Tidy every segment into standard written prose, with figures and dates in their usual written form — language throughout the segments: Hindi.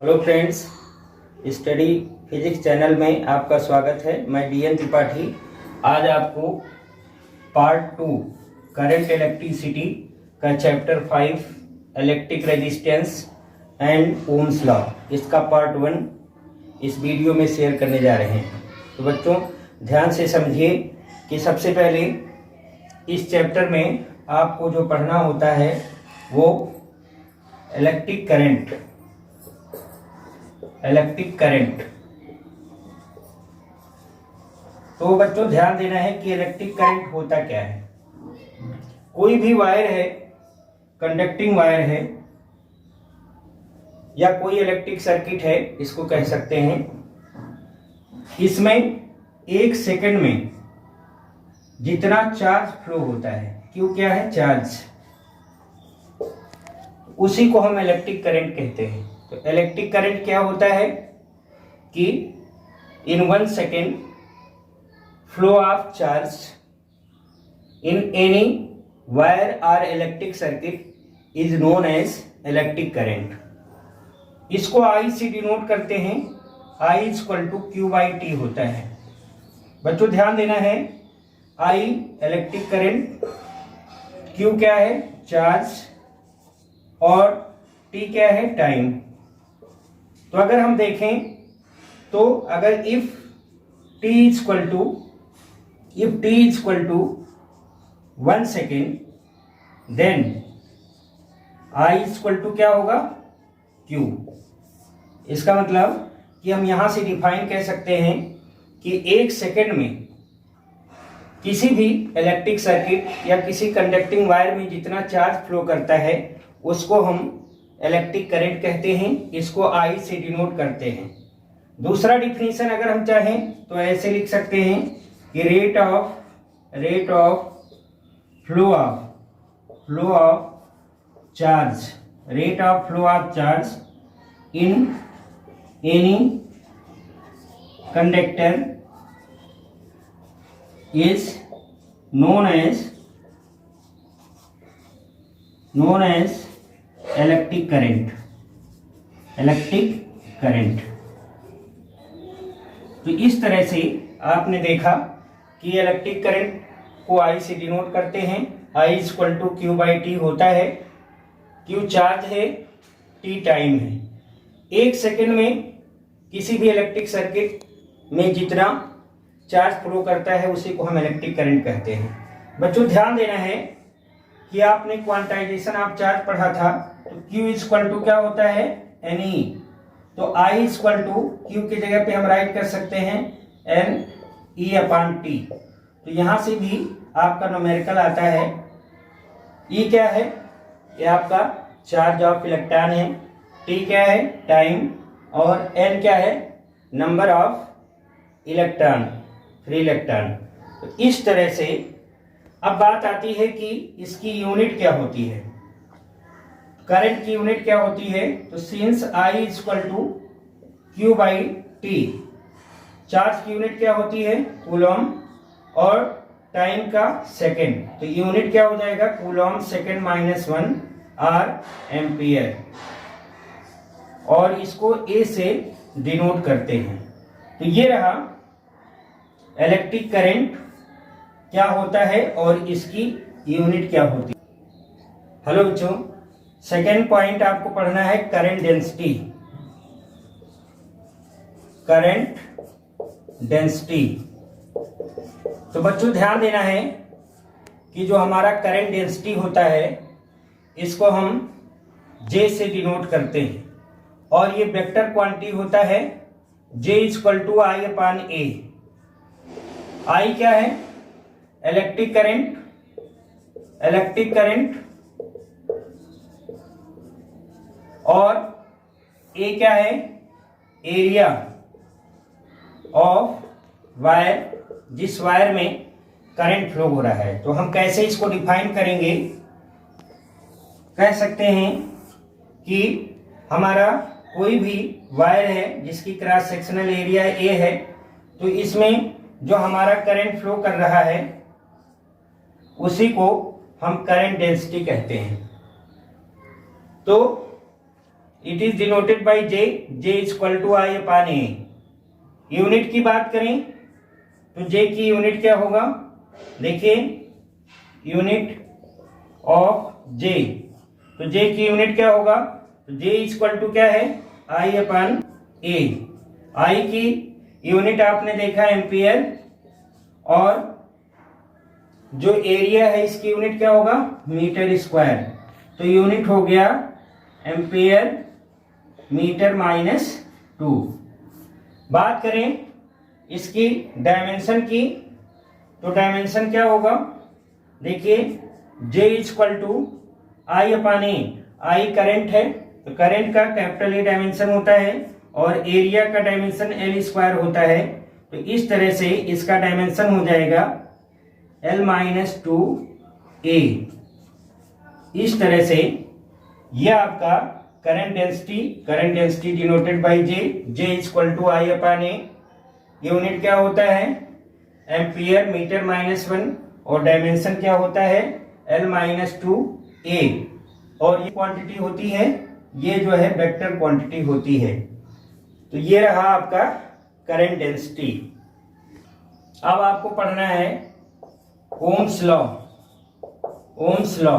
Hello friends, study physics channel में आपका स्वागत है। मैं DN त्रिपाठी आज आपको पार्ट 2 करंट इलेक्ट्रिसिटी का chapter 5 electric resistance and Ohm's law, इसका पार्ट 1 इस वीडियो में शेयर करने जा रहे हैं। तो बच्चों ध्यान से समझिए कि सबसे पहले इस चैप्टर में आपको जो पढ़ना होता है वो इलेक्ट्रिक करंट। तो बच्चों ध्यान देना है कि इलेक्ट्रिक करंट होता क्या है। कोई भी वायर है, कंडक्टिंग वायर है या कोई इलेक्ट्रिक सर्किट है, इसको कह सकते हैं। इसमें 1 सेकंड में जितना चार्ज फ्लो होता है, क्यों क्या है चार्ज, उसी को हम इलेक्ट्रिक करंट कहते हैं। तो इलेक्ट्रिक करंट क्या होता है कि in 1 second flow of charge in any wire और electric circuit is known as electric current. इसको I से डिनोट करते हैं। I इक्वल टू Q/T होता है। बच्चों ध्यान देना है, I इलेक्ट्रिक करंट, Q क्या है चार्ज और T क्या है टाइम। तो अगर हम देखें तो अगर if T equal to 1 second then I equal to क्या होगा Q। इसका मतलब कि हम यहां से डिफाइन कह सकते हैं कि 1 सेकेंड में किसी भी इलेक्ट्रिक सर्किट या किसी कंडक्टिंग वायर में जितना चार्ज फ्लो करता है उसको हम इलेक्ट्रिक करंट कहते हैं। इसको I से डिनोट करते हैं। दूसरा डिफिनीशन अगर हम चाहें तो ऐसे लिख सकते हैं कि rate of flow of charge in any conductor is known as electric current. तो इस तरह से आपने देखा कि इलेक्ट्रिक करंट को I से डिनोट करते हैं। I इक्वल टू Q/T होता है। Q चार्ज है, T टाइम है। 1 सेकेंड में किसी भी इलेक्ट्रिक सर्किट में जितना चार्ज फ्लो करता है उसी को हम इलेक्ट्रिक करंट कहते हैं। बच्चों ध्यान देना है कि आपने क्वांटाइजेशन ऑफ चार्ज पढ़ा था, तो Q इक्वल टू क्या होता है Ne। तो I इक्वल टू Q की जगह पे हम राइट कर सकते हैं Ne/T। तो यहां से भी आपका न्यूमेरिकल आता है। E क्या है, ये आपका चार्ज ऑफ इलेक्ट्रॉन है, T क्या है टाइम और N क्या है number of electron, free electron. तो इस तरह से अब बात आती है कि इसकी यूनिट क्या होती है, करंट की यूनिट क्या होती है। तो since I equal to Q/T, charge की यूनिट क्या होती है कूलम और टाइम का सेकेंड। तो यूनिट क्या हो जाएगा कूलम सेकेंड -1 और एम्पियर, और इसको A से डिनोट करते हैं। तो ये रहा इलेक्ट्रिक करंट क्या होता है और इसकी यूनिट क्या होती है। हेलो बच्चों, सेकेंड पॉइंट आपको पढ़ना है करंट डेंसिटी। तो बच्चों ध्यान देना है कि जो हमारा करंट डेंसिटी होता है इसको हम J से डिनोट करते हैं, और ये वेक्टर क्वांटिटी होता है J equal to I/A। I क्या है इलेक्ट्रिक करंट और A क्या है एरिया ऑफ वायर, जिस वायर में करंट फ्लो हो रहा है। तो हम कैसे इसको डिफाइन करेंगे, कह सकते हैं कि हमारा कोई भी वायर है जिसकी क्रॉस सेक्शनल एरिया A है, तो इसमें जो हमारा करंट फ्लो कर रहा है उसी को हम करंट डेंसिटी कहते हैं। तो it is denoted by J, J equal to I upon A. Unit की बात करें तो जे की यूनिट क्या होगा, देखिए यूनिट ऑफ जे, तो जे की यूनिट क्या होगा, तो जे इक्वल टू क्या है, आई अपान ए। आई की यूनिट आपने देखा एम्पियर, और जो एरिया है इसकी यूनिट क्या होगा, मीटर स्क्वायर। तो यूनिट हो गया एम्पियर मीटर माइनस 2। बात करें इसकी डायमेंशन की, तो डायमेंशन क्या होगा, देखिए J equal to I upon A. I current है, तो करंट का कैपिटल ए डायमेंशन होता है और एरिया का डायमेंशन एल स्क्वायर होता है। तो इस तरह से इसका डायमेंशन हो जाएगा L माइनस 2A। इस तरह से यह आपका current density denoted by J equal to I upon A. Unit क्या होता है, एम्पियर मीटर माइनस 1, और डायमेंशन क्या होता है, L माइनस 2A। और ये क्वांटिटी होती है, ये जो है वेक्टर क्वांटिटी होती है। तो ये रहा आपका करंट डेंसिटी। अब आपको पढ़ना है ओम्स लॉ। ओम्स लॉ,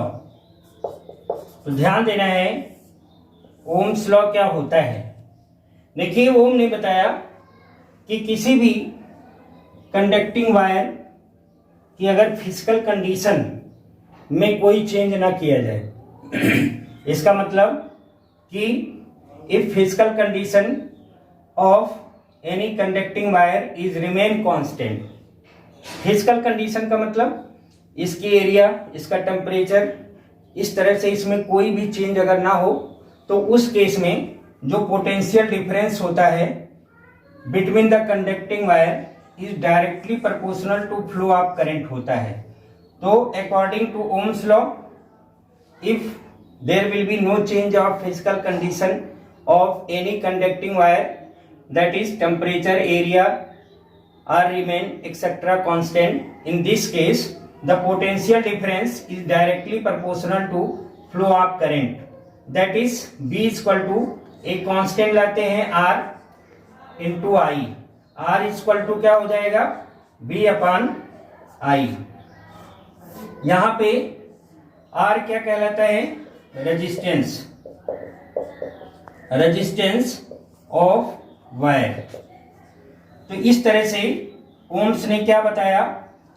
तो ध्यान देना है ओम्स लॉ क्या होता है। देखिए ओम ने बताया कि किसी भी कंडक्टिंग वायर की अगर फिजिकल कंडीशन में कोई चेंज ना किया जाए इसका मतलब कि if physical condition of any conducting wire is remain constant. Physical condition का मतलब इसकी एरिया, इसका टेम्परेचर, इस तरह से इसमें कोई भी चेंज अगर ना हो, तो उस केस में जो पोटेंशियल डिफरेंस होता है between the conducting wire is directly proportional to flow of current होता है। तो according to Ohm's law, if there will be no change of physical condition of any conducting wire, that is temperature, area are remain etc constant, in this case the potential difference is directly proportional to flow of current, that is B equal to एक कांस्टेंट लाते हैं R into I। R equal to क्या हो जाएगा, B upon I। यहां पे R क्या कहलाता है, रेजिस्टेंस, रेजिस्टेंस ऑफ वायर। तो इस तरह से ओम्स ने क्या बताया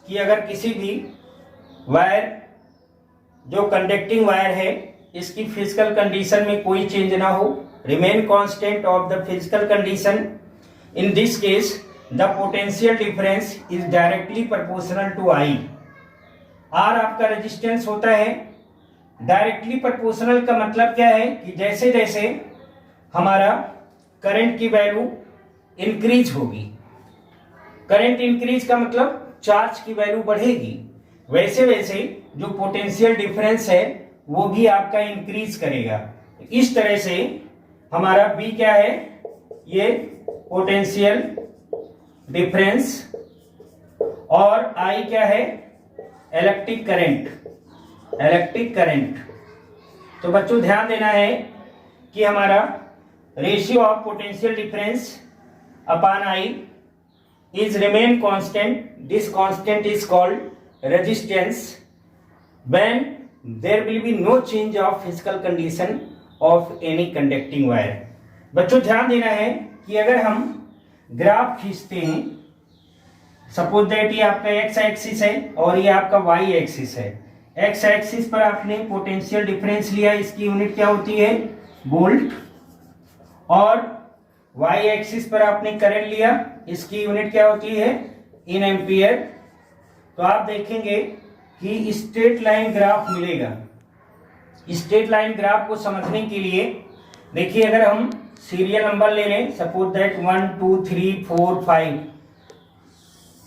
कि अगर किसी भी वायर जो कंडक्टिंग वायर है इसकी फिजिकल कंडीशन में कोई चेंज ना हो, remain constant of the physical condition, in this case the potential difference is directly proportional to I. R आपका रेजिस्टेंस होता है। डायरेक्टली प्रोपोर्शनल का मतलब क्या है कि जैसे जैसे हमारा करंट की वैल्यू इंक्रीज होगी, करंट इंक्रीज का मतलब चार्ज की वैल्यू बढ़ेगी, वैसे वैसे जो पोटेंशियल डिफरेंस है वो भी आपका इंक्रीज करेगा। इस तरह से हमारा बी क्या है, ये पोटेंशियल डिफरेंस, और आई क्या है, इलेक्ट्रिक करंट, इलेक्ट्रिक करंट। तो बच्चों ध्यान देना है कि हमारा ratio of potential difference upon I is remain constant. This constant is called resistance when there will be no change of physical condition of any conducting wire। बच्चों ध्यान देना है कि अगर हम ग्राफ खींचते हैं, सपोज दैट ये आपका एक्स एक्सिस है और ये आपका वाई एक्सिस है। एक्स एक्सिस पर आपने पोटेंशियल डिफरेंस लिया, इसकी यूनिट क्या होती है, वोल्ट, और वाई एक्सिस पर आपने करंट लिया, इसकी यूनिट क्या होती है, इन एम्पियर। तो आप देखेंगे कि स्ट्रेट लाइन ग्राफ मिलेगा। स्ट्रेट लाइन ग्राफ को समझने के लिए देखिए, अगर हम सीरियल नंबर ले लें, सपोज दैट 1 2 3 4 5,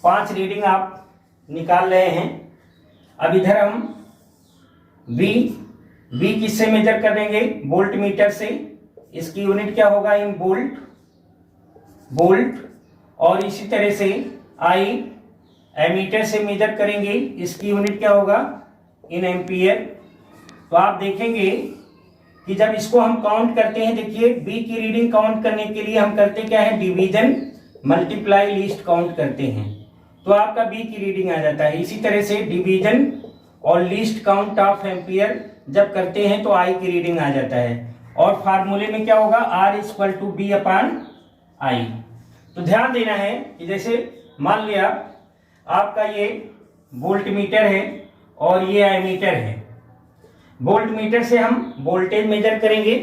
5 रीडिंग आप निकाल रहे हैं। अब इधर हम बी किससे मेजर करेंगे, वोल्ट मीटर से, इसकी यूनिट क्या होगा, इन वोल्ट, और इसी तरह से आई एमीटर से मेजर करेंगे, इसकी यूनिट क्या होगा, इन एम्पियर। तो आप देखेंगे कि जब इसको हम काउंट करते हैं, देखिए बी की रीडिंग काउंट करने के लिए हम करते क्या है, डिवीजन मल्टीप्लाई लीस्ट काउंट करते हैं, तो आपका बी की रीडिंग आ जाता है। इसी तरह से डिवीजन और लीस्ट काउंट ऑफ एम्पियर जब करते हैं तो आई की रीडिंग आ जाता है। और फार्मूले में क्या होगा, R equal to B upon I. तो ध्यान देना है कि जैसे मान लिया आपका ये वोल्ट मीटर है और ये एमीटर है। वोल्ट मीटर से हम वोल्टेज मेजर करेंगे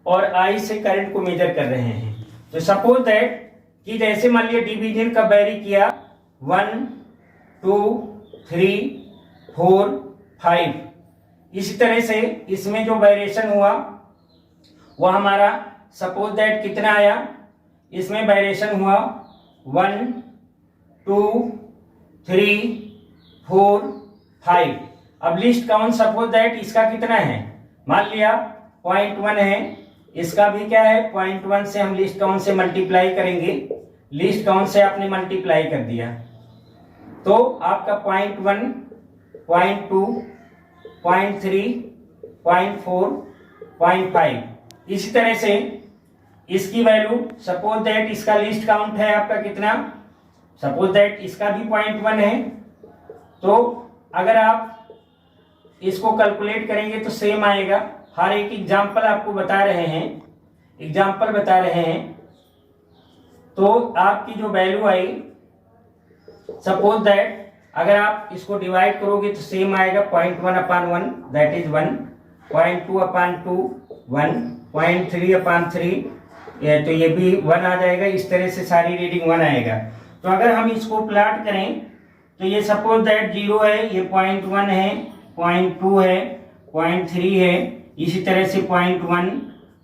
और आई से करंट को मेजर कर रहे हैं। तो सपोज दैट कि जैसे मान लिया डिवीजन का वेरी किया 1 2 3 4 5, इसी तरह से इसमें जो वेरिएशन हुआ वह हमारा सपोज दैट कितना आया, इसमें वेरिएशन हुआ 1 2 3 4 5। अब लिस्ट काउंट सपोज दैट इसका कितना है, मान लिया 0.1 है, इसका भी क्या है 0.1 से हम लिस्ट काउंट से मल्टीप्लाई करेंगे, लिस्ट काउंट से आपने मल्टीप्लाई कर दिया तो आपका 0.1 0.2 0.3 0.4 0.5। इसी तरह से इसकी वैल्यू सपोज दैट इसका लिस्ट काउंट है आपका कितना, सपोज दैट इसका भी 0.1 है, तो अगर आप इसको कैलकुलेट करेंगे तो सेम आएगा। हर एक एग्जांपल आपको बता रहे हैं, तो आपकी जो वैल्यू आई सपोज दैट अगर आप इसको डिवाइड करोगे तो सेम आएगा 0.1 upon 1 that is 1, 0.2 upon 2 1, 0.3 upon 3 तो ये भी 1 आ जाएगा। इस तरह से सारी रीडिंग 1 आएगा। तो अगर हम इसको प्लॉट करें तो ये सपोज दैट 0 है, ये 0.1 है, 0.2 है, 0.3 है, इसी तरह से 0.1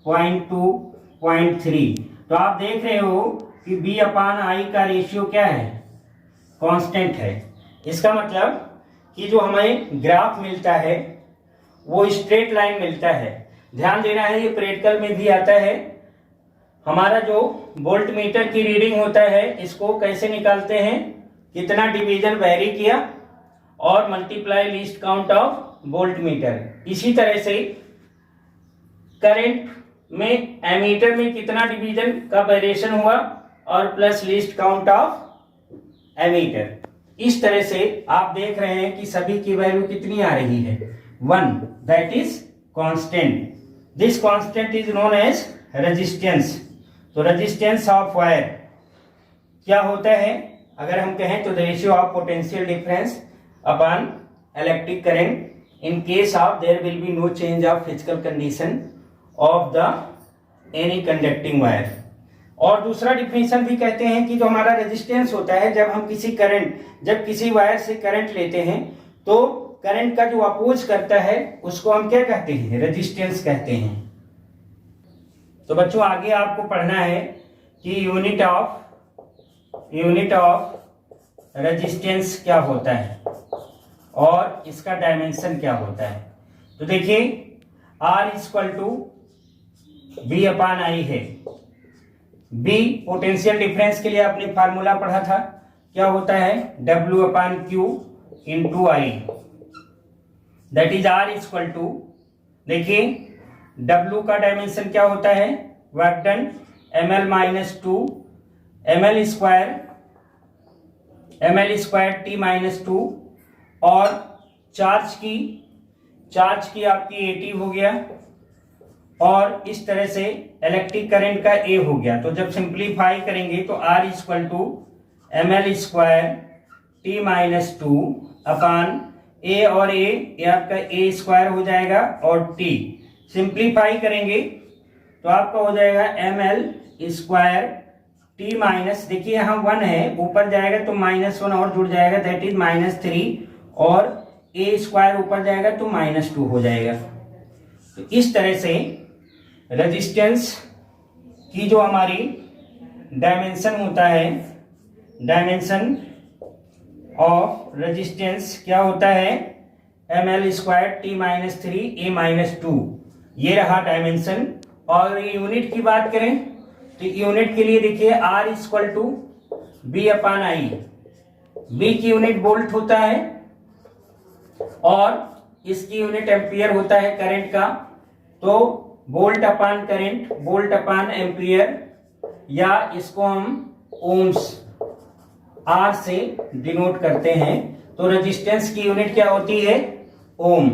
0.2 0.3। तो आप देख रहे हो कि बी अपान आई का रेशियो क्या है, कांस्टेंट है। इसका मतलब कि जो हमें ग्राफ मिलता है वो स्ट्रेट लाइन मिलता है। ध्यान देना है, ये प्रैक्टिकल में भी आता है। हमारा जो वोल्ट मीटर की रीडिंग होता है इसको कैसे निकालते हैं, कितना डिवीजन वेरी किया और multiply least count of volt meter. इसी तरह से करंट में एमीटर में कितना डिवीजन का वेरिएशन हुआ और plus least count of ammeter. इस तरह से आप देख रहे हैं कि सभी की वैल्यू कितनी आ रही है, 1 that is constant. This constant is known as resistance. तो रेजिस्टेंस ऑफ वायर क्या होता है, अगर हम कहें तो ratio of potential difference upon electric current in case of there will be no change of physical condition of the any conducting wire. और दूसरा डिफिनेशन भी कहते हैं कि जो हमारा रेजिस्टेंस होता है, जब किसी वायर से करंट लेते हैं तो करंट का जो अपोज करता है उसको हम क्या कहते हैं, रेजिस्टेंस कहते हैं। तो बच्चों आगे आपको पढ़ना है कि यूनिट ऑफ रेजिस्टेंस क्या होता है और इसका डायमेंशन क्या होता है। तो देखिए R equal to B upon I है। बी पोटेंशियल डिफरेंस के लिए आपने फार्मूला पढ़ा था, क्या होता है, W upon Q into I, that is R equal to, देखिए W का डायमेंशन क्या होता है, work done ml minus 2 ml square t minus 2 और चार्ज की आपकी 80 हो गया और इस तरह से इलेक्ट्रिक करंट का A हो गया। तो जब सिंप्लीफाई करेंगे तो R equal to ml square t minus 2 upon A और A आपका A स्क्वायर हो जाएगा और t सिंप्लीफाई करेंगे तो आपका हो जाएगा ml स्क्वायर t माइनस, देखिए यहाँ 1 है, ऊपर जाएगा तो -1 और जुड़ जाएगा दैट इज -3 और A स्क्वायर ऊपर जाएगा तो -2 हो जाएगा। तो इस तरह से रेजिस्टेंस की जो हमारी डायमेंशन होता है, डायमेंशन ऑफ रेजिस्टेंस क्या होता है, ml square t minus 3 A minus 2, ये रहा डायमेंशन। और यूनिट की बात करें तो यूनिट के लिए देखिए R equal to B upon I. V की यूनिट वोल्ट होता है और इसकी यूनिट एम्पियर होता है करंट का। तो वोल्ट अपान करंट, वोल्ट अपान एम्पियर, या इसको हम ओम्स आर से डिनोट करते हैं। तो रेजिस्टेंस की यूनिट क्या होती है? Ohm.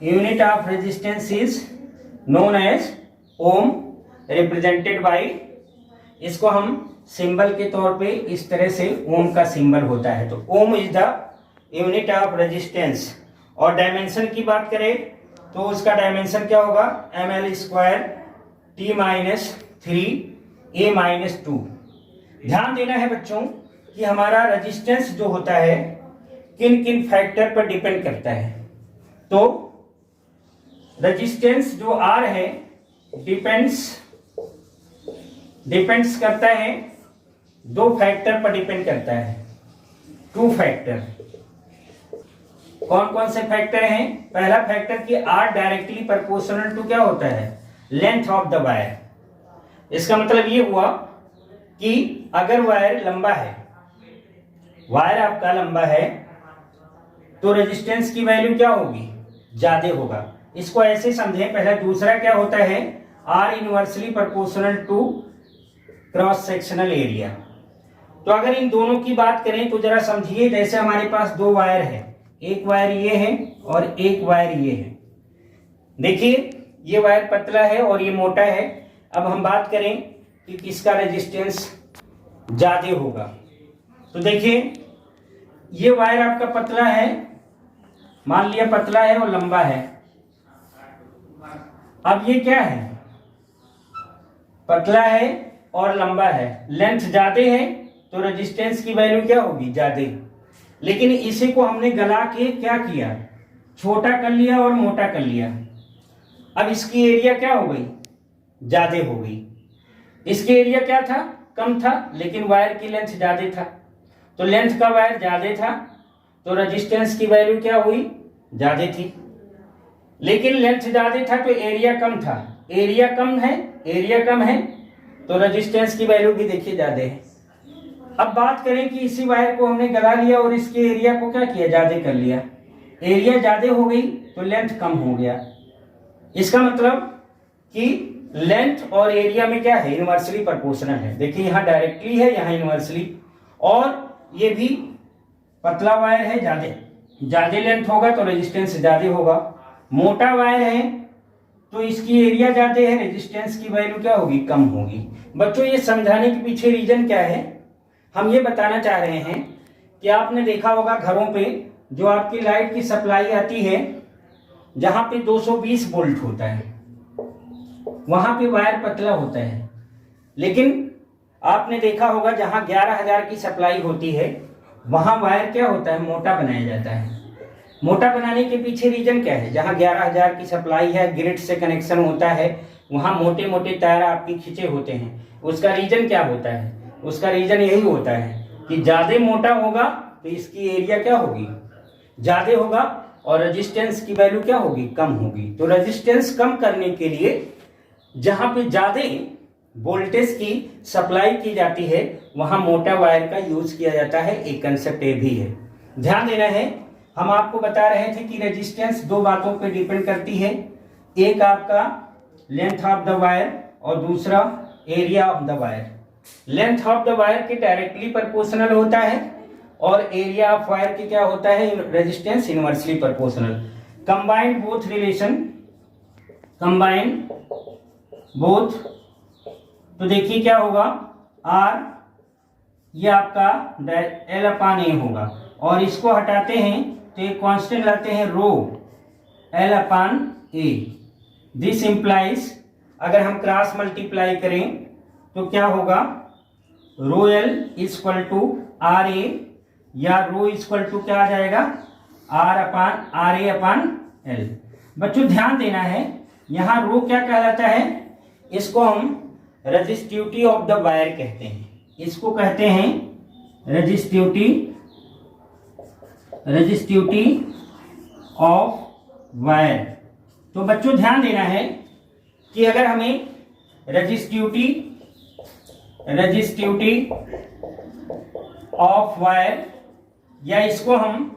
Unit of resistance is known as ohm, represented by, इसको हम सिंबल के तौर पे इस तरह से ओम का सिंबल होता है। तो ohm is the unit of resistance. और डायमेंशन की बात करें तो उसका डायमेंशन क्या होगा? ml square t minus 3 a minus 2। ध्यान देना है बच्चों कि हमारा रेजिस्टेंस जो होता है किन किन फैक्टर पर डिपेंड करता है। तो रेजिस्टेंस जो आर है डिपेंड्स करता है, दो फैक्टर पर डिपेंड करता है, 2 फैक्टर। कौन कौन से फैक्टर हैं? पहला फैक्टर कि आर डायरेक्टली प्रोपोर्शनल टू क्या होता है? Length of the wire. इसका मतलब ये हुआ कि अगर वायर लंबा है, वायर आपका लंबा है, तो रेजिस्टेंस की वैल्यू क्या होगी? ज्यादा होगा। इसको ऐसे समझें। पहला दूसरा क्या होता है? R inversely proportional to cross sectional area. तो अगर इन दोनों की बात करें तो जरा समझिए, जैसे हमारे पास दो वायर है, एक वायर ये है और एक वायर ये है। देखिए ये वायर पतला है और ये मोटा है। अब हम बात करें कि किसका रेजिस्टेंस ज्यादा होगा। तो देखिए ये वायर आपका पतला है, मान लिया पतला है और लंबा है। अब ये क्या है? पतला है और लंबा है, लेंथ ज्यादा है, तो रेजिस्टेंस की वैल्यू क्या होगी? ज्यादा। लेकिन इसी को हमने गला के क्या किया? छोटा कर लिया और मोटा कर लिया। अब इसकी एरिया क्या हो गई? ज्यादा हो गई। इसकी एरिया क्या था? कम था, लेकिन वायर की लेंथ ज्यादा था। तो लेंथ का वायर ज्यादा था तो रेजिस्टेंस की वैल्यू क्या हुई? ज्यादा थी। लेकिन लेंथ ज्यादा था तो एरिया कम था, एरिया कम है तो रेजिस्टेंस की वैल्यू भी देखिए ज्यादा है। अब बात करें कि इसी वायर को हमने गला लिया और इसके एरिया को क्या किया? ज्यादा कर लिया। एरिया ज्यादा हो गई तो लेंथ कम हो गया। इसका मतलब कि लेंथ और एरिया में क्या है? इनवर्सली प्रोपोर्शनल है। देखिए यहाँ डायरेक्टली है, यहाँ इनवर्सली। और ये भी पतला वायर है, ज्यादा लेंथ होगा तो रेजिस्टेंस ज्यादा होगा। मोटा वायर है तो इसकी एरिया ज्यादा है, रेजिस्टेंस की वैल्यू क्या होगी? कम होगी। बच्चों ये समझाने के पीछे रीजन क्या है? हम ये बताना चाह रहे हैं कि आपने देखा होगा घरों पे जो आपकी लाइट की सप्लाई आती है, जहां पे 220 वोल्ट होता है वहां पे वायर पतला होता है। लेकिन आपने देखा होगा जहां 11,000 की सप्लाई होती है वहां वायर क्या होता है? मोटा बनाया जाता है। मोटा बनाने के पीछे रीजन क्या है? जहां 11,000 की सप्लाई है, ग्रिड से कनेक्शन होता है, वहां मोटे मोटे तार आपकी खींचे होते हैं। उसका रीजन क्या होता है? उसका रीजन यही होता है कि ज्यादा मोटा होगा तो इसकी एरिया क्या होगी? ज्यादा होगा और रेजिस्टेंस की वैल्यू क्या होगी? कम होगी। तो रेजिस्टेंस कम करने के लिए जहां पे ज्यादा वोल्टेज की सप्लाई की जाती है वहां मोटा वायर का यूज किया जाता है। एक कंसेप्ट ये भी है, ध्यान देना है। हम आपको बता रहे थे कि रेजिस्टेंस दो बातों पे डिपेंड करती है, एक आपका लेंथ ऑफ द वायर और दूसरा area of the wire. Length of the wire के डायरेक्टली प्रोपोर्शनल होता है और एरिया ऑफ वायर के क्या होता है? Resistance inversely proportional. Combined both तो देखिए क्या होगा? आर ये आपका एल अपान ए होगा और इसको हटाते हैं तो एक कांस्टेंट लाते हैं rho L upon A. This implies अगर हम क्रॉस मल्टीप्लाई करें तो क्या होगा? Rho L equal to R A, या रो इक्वल टू क्या आ जाएगा? R A upon L. बच्चों ध्यान देना है, यहां रो क्या कहलाता है? इसको हम रेजिस्टिविटी ऑफ द वायर कहते हैं। इसको कहते हैं रेजिस्टिविटी ऑफ वायर। तो बच्चों ध्यान देना है कि अगर हमें रेजिस्टिविटी ऑफ वायर, या इसको हम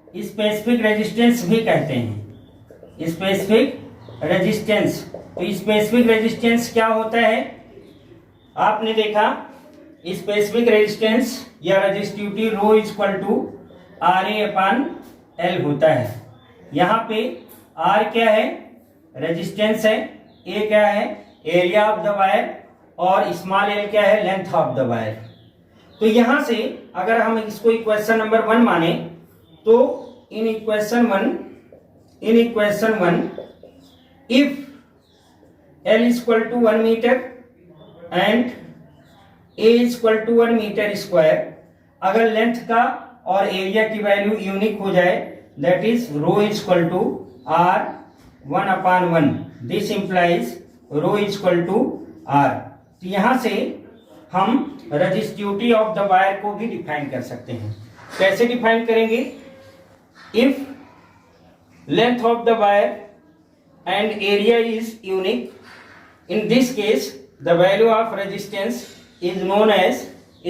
स्पेसिफिक रेजिस्टेंस भी कहते हैं, स्पेसिफिक रेजिस्टेंस। तो स्पेसिफिक रेजिस्टेंस क्या होता है? आपने देखा स्पेसिफिक रेजिस्टेंस या resistivity rho equal to R A upon L होता है। यहाँ पे आर क्या है? रेजिस्टेंस है। ए क्या है? Area of the wire. और स्मॉल एल क्या है? Length of the wire. तो यहां से अगर हम इसको इक्वेशन नंबर 1 माने तो in equation one if L equal to 1 metre and A equal to 1 metre square, अगर लेंथ का और एरिया की वैल्यू यूनिक हो जाए, that is rho equal to R 1/1। This implies rho equal to R. तो यहां से हम रेजिस्टिविटी ऑफ द वायर को भी डिफाइन कर सकते हैं। कैसे डिफाइन करेंगे? If length of the wire and area is unique, in this case the value of resistance is known as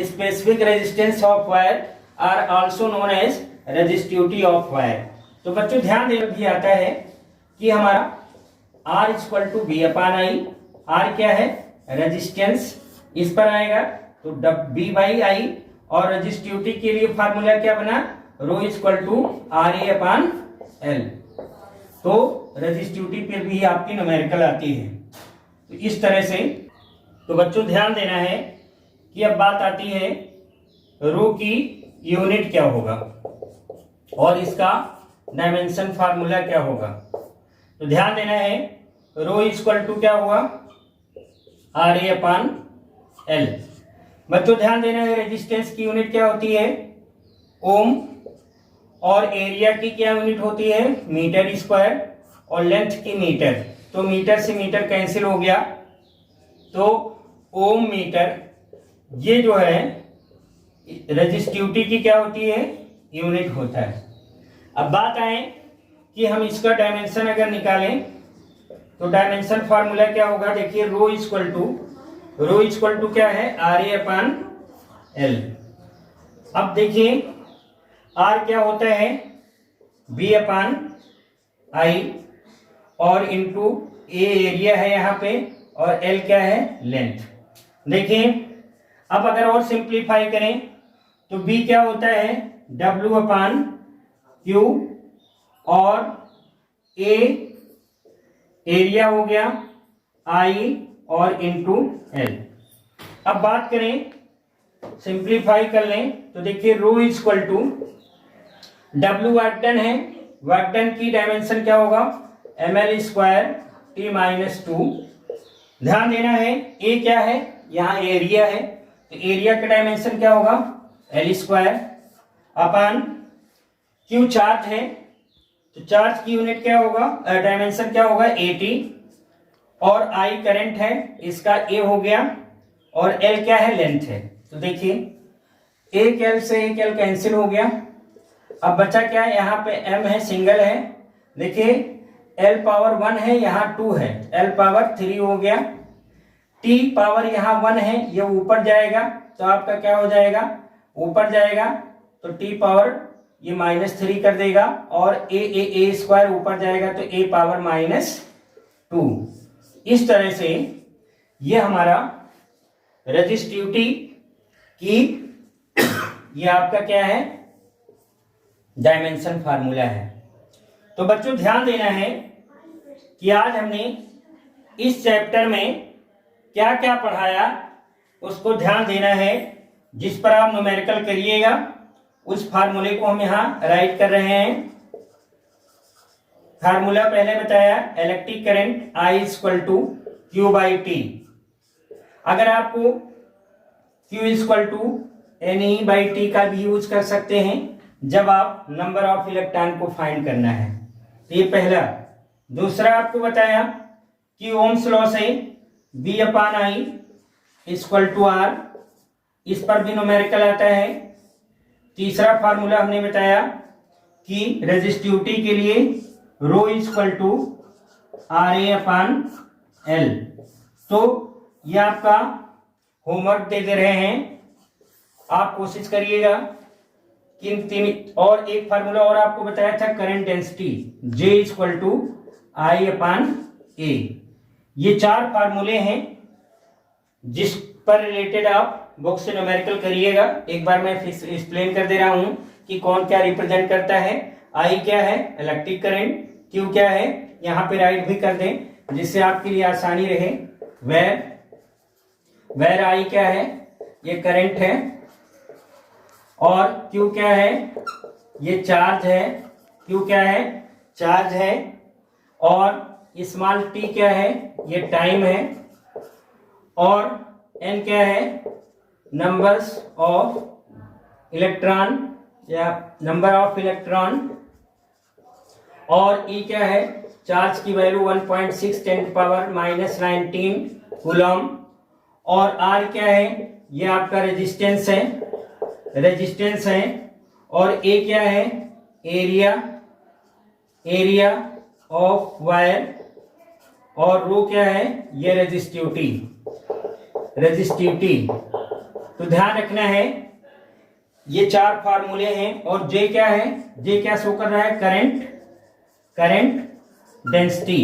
specific resistance of wire or also known as resistivity of wire। तो बच्चों ध्यान देना भी आता है कि हमारा R equal to B upon I. R क्या है? रेजिस्टेंस। इस पर आएगा तो बी बाई आई। और रेजिस्टिविटी के लिए फार्मूला क्या बना? Rho equal to R A upon L. तो रेजिस्टिविटी पर भी आपकी न्यूमेरिकल आती है। तो इस तरह से तो बच्चों ध्यान देना है कि अब बात आती है रो की यूनिट क्या होगा और इसका डायमेंशन फार्मूला क्या होगा। तो ध्यान देना है रो इक्वल टू क्या हुआ? R A upon L. बच्चों ध्यान देना है रेजिस्टेंस की यूनिट क्या होती है? ओम। और एरिया की क्या यूनिट होती है? Metre square. और लेंथ की मीटर। तो मीटर से मीटर कैंसिल हो गया तो ओम मीटर। ये जो है रेजिस्टिविटी की क्या होती है? यूनिट होता है। अब बात आए कि हम इसका डायमेंशन अगर निकालें तो डायमेंशन फार्मूला क्या होगा? देखिए रो इक्वल टू क्या है? R A upon L. अब देखिए आर क्या होता है? बी अपान आई और इंटू ए एरिया है यहाँ पे और एल क्या है? लेंथ। देखिए अब अगर और सिंप्लीफाई करें तो बी क्या होता है? डब्ल्यू अपान क्यू और ए एरिया हो गया आई और इंटू एल। अब बात करें सिंप्लीफाई कर लें तो देखिए rho equal to W work done है। वर्क डन की डायमेंशन क्या होगा? ml square T minus 2। ध्यान देना है ए क्या है? यहाँ एरिया है तो एरिया का डायमेंशन क्या होगा? L square upon Q charge है तो चार्ज की यूनिट क्या होगा? डायमेंशन क्या होगा? 80। और आई करंट है इसका ए हो गया और एल क्या है? लेंथ है। तो देखिए एक एल से एक एल कैंसिल हो गया। अब बचा क्या है? यहाँ पे m है, सिंगल है। देखिए l पावर 1 है, यहाँ 2 है, l पावर 3 हो गया। t पावर यहाँ 1 है, ये ऊपर जाएगा तो आपका क्या हो जाएगा? ऊपर जाएगा तो t पावर ये -3 कर देगा और a स्क्वायर ऊपर जाएगा तो a पावर -2। इस तरह से ये हमारा रेजिस्टिविटी की ये आपका क्या है? डायमेंशन फार्मूला है। तो बच्चों ध्यान देना है कि आज हमने इस चैप्टर में क्या क्या पढ़ाया उसको ध्यान देना है। जिस पर आप न्यूमेरिकल करिएगा उस फार्मूले को हम यहाँ राइट कर रहे हैं। फार्मूला पहले बताया electric current I equal to Q by T. अगर आपको Q equal to NE by T का भी यूज कर सकते हैं जब आप नंबर ऑफ इलेक्ट्रॉन को फाइंड करना है। तो ये पहला। दूसरा आपको बताया कि ओम्स लॉ से B upon I equal to R, इस पर भी न्यूमेरिकल आता है। तीसरा फार्मूला हमने बताया कि रेजिस्टिविटी के लिए rho equal to R A upon L. तो ये आपका होमवर्क दे रहे हैं, आप कोशिश करिएगा कि इन तीन। और एक फार्मूला और आपको बताया था current density J equal to I upon A. ये 4 फार्मूले हैं जिस पर रिलेटेड आप बुक से न्यूमेरिकल करिएगा। एक बार मैं फिर एक्सप्लेन कर दे रहा हूं कि कौन क्या रिप्रेजेंट करता है। आई क्या है, इलेक्ट्रिक करंट। क्यू क्या है, यहां पे राइट भी कर दें जिससे आपके लिए आसानी रहे। वेर आई क्या है, ये करंट है। और क्यू क्या है, ये चार्ज है। क्यू क्या है, चार्ज है। और स्मॉल टी क्या है, ये टाइम है। और एन क्या है, नंबर्स ऑफ इलेक्ट्रॉन या नंबर ऑफ इलेक्ट्रॉन। और ई क्या है, चार्ज की वैल्यू 1.6 10⁻⁻19 कूलम। और आर क्या है, ये आपका रेजिस्टेंस है। और ए क्या है, एरिया ऑफ वायर। और रो क्या है, ये रेजिस्टिविटी। तो ध्यान रखना है ये 4 फार्मूले हैं। और जे क्या है, जे क्या शो कर रहा है, करंट डेंसिटी।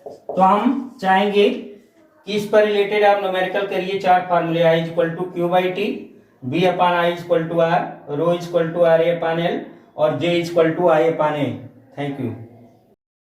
तो हम चाहेंगे कि इस पर रिलेटेड आप न्यूमेरिकल करिए 4 फार्मूले। I = Q/T, B/I = R, ρ = RA/L और J = I/A। Thank you.